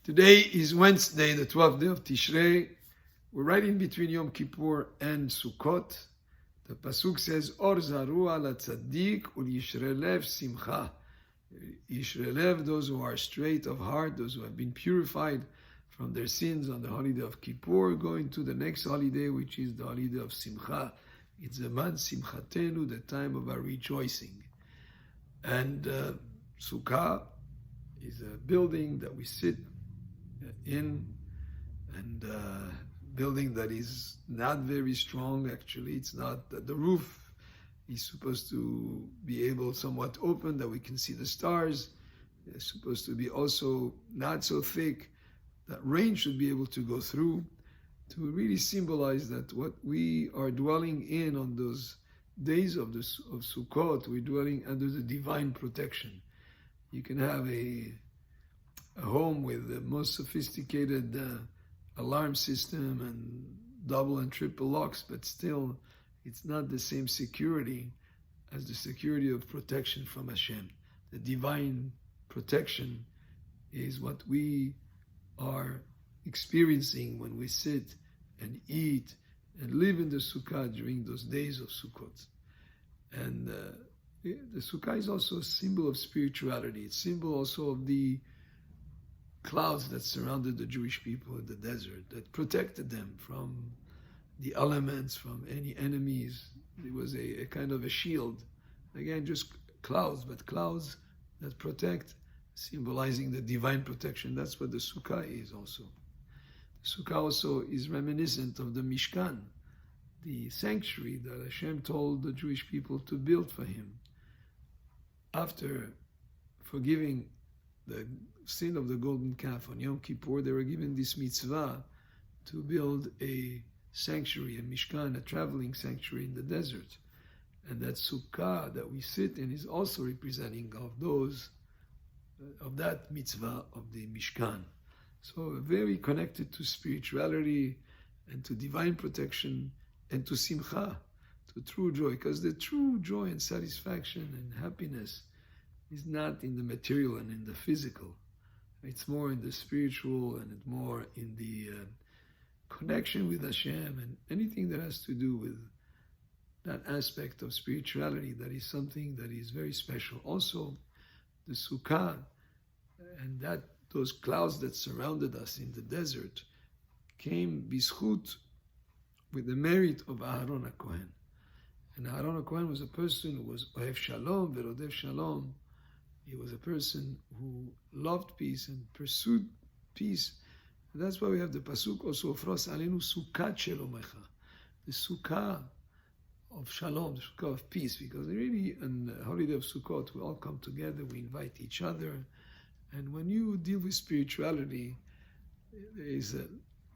Today is Wednesday, the 12th day of Tishrei. We're right in between Yom Kippur and Sukkot. The Pasuk says, Or zaru ala tzaddik ul yishrelev simcha. Yishrelev, those who are straight of heart, those who have been purified from their sins on the holiday of Kippur, going to the next holiday, which is the holiday of Simcha. It's the man Simchatenu, the time of our rejoicing. And Sukkah is a building that we sit in, and building that is not very strong. Actually, it's not. The roof is supposed to be able somewhat open that we can see the stars. It's supposed to be also not so thick that rain should be able to go through, to really symbolize that what we are dwelling in on those days of Sukkot, we're dwelling under the divine protection. You can have a home with the most sophisticated alarm system and double and triple locks, but still it's not the same security as the security of protection from Hashem. The divine protection is what we are experiencing when we sit and eat and live in the Sukkah during those days of Sukkot. And the Sukkah is also a symbol of spirituality. It's a symbol also of the clouds that surrounded the Jewish people in the desert, that protected them from the elements, from any enemies. It was a kind of a shield. Again, just clouds, but clouds that protect, symbolizing the divine protection. That's what the Sukkah is also. The Sukkah also is reminiscent of the Mishkan, the sanctuary that Hashem told the Jewish people to build for Him. After forgiving the sin of the golden calf on Yom Kippur, they were given this mitzvah to build a sanctuary, a Mishkan, a traveling sanctuary in the desert. And that Sukkah that we sit in is also representing of that mitzvah of the Mishkan. So very connected to spirituality and to divine protection and to simcha, to true joy, because the true joy and satisfaction and happiness is not in the material and in the physical. It's more in the spiritual, and it's more in the connection with Hashem, and anything that has to do with that aspect of spirituality, that is something that is very special. Also, the Sukkah and those clouds that surrounded us in the desert came bishut, with the merit of Aharon HaKohen. And Aharon HaKohen was a person who was Ohev Shalom, Verodev Shalom. He was a person who loved peace and pursued peace. And that's why we have the Pasuk also, Ofros Alenu Sukkat Shelomecha, the Sukkah of Shalom, the Sukkah of peace, because really on the holiday of Sukkot, we all come together, we invite each other. And when you deal with spirituality, there is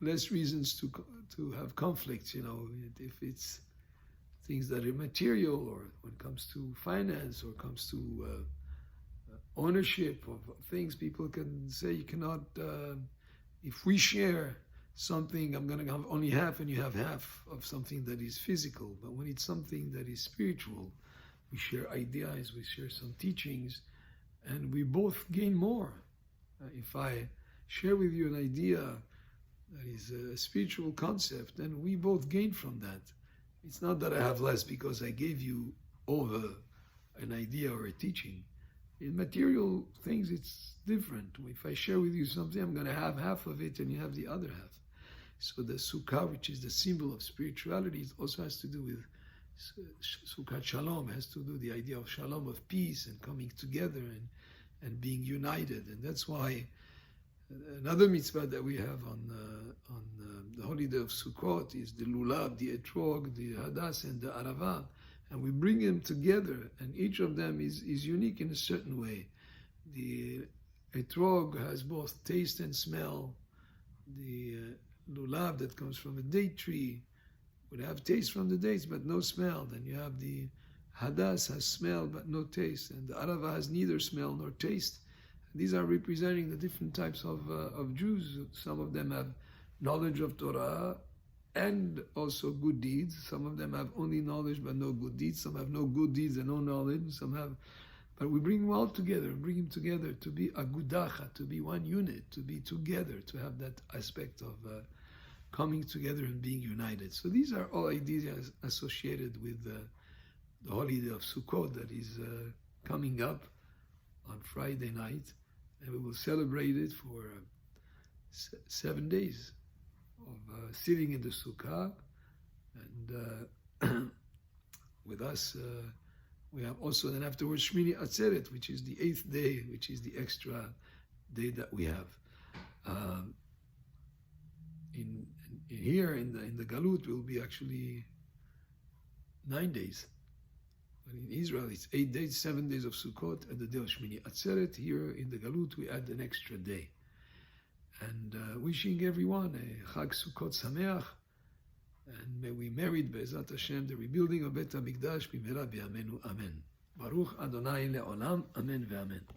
less reasons to have conflicts, if it's things that are material, or when it comes to finance, or comes to ownership of things. People can say you cannot, if we share something, I'm going to have only half and you have half of something that is physical. But when it's something that is spiritual, we share ideas, we share some teachings, and we both gain more. If I share with you an idea that is a spiritual concept, then we both gain from that. It's not that I have less because I gave you over an idea or a teaching. In material things, it's different. If I share with you something, I'm going to have half of it and you have the other half. So the Sukkah, which is the symbol of spirituality, it also has to do with Sukkah Shalom, has to do with the idea of Shalom, of peace and coming together and being united. And that's why another mitzvah that we have on the holiday of Sukkot is the Lulav, the Etrog, the Hadas, and the Arava. And we bring them together, and each of them is unique in a certain way. The etrog has both taste and smell. The lulav that comes from a date tree would have taste from the dates, but no smell. Then you have the hadas, has smell but no taste, and the arava has neither smell nor taste. And these are representing the different types of Jews. Some of them have knowledge of Torah and also good deeds. Some of them have only knowledge but no good deeds. Some have no good deeds and no knowledge. Some have But we bring them all together, bring them together to be agudacha, to be one unit, to be together, to have that aspect of coming together and being united. So these are all ideas associated with the holiday of Sukkot that is coming up on Friday night, and we will celebrate it for 7 days of sitting in the sukkah, and with us we have also then afterwards Shmini Atzeret, which is the 8th day, which is the extra day that we have. In here in the Galut will be actually 9 days. But in Israel it's 8 days, 7 days of Sukkot and the day of Shmini Atzeret. Here in the Galut we add an extra day. And wishing everyone a Chag Sukkot Sameach, and may we merit Be'ezat Hashem the rebuilding of Bet HaMikdash b'mehera b'yameinu. Amen. Baruch Adonai le'olam. Amen ve'amen.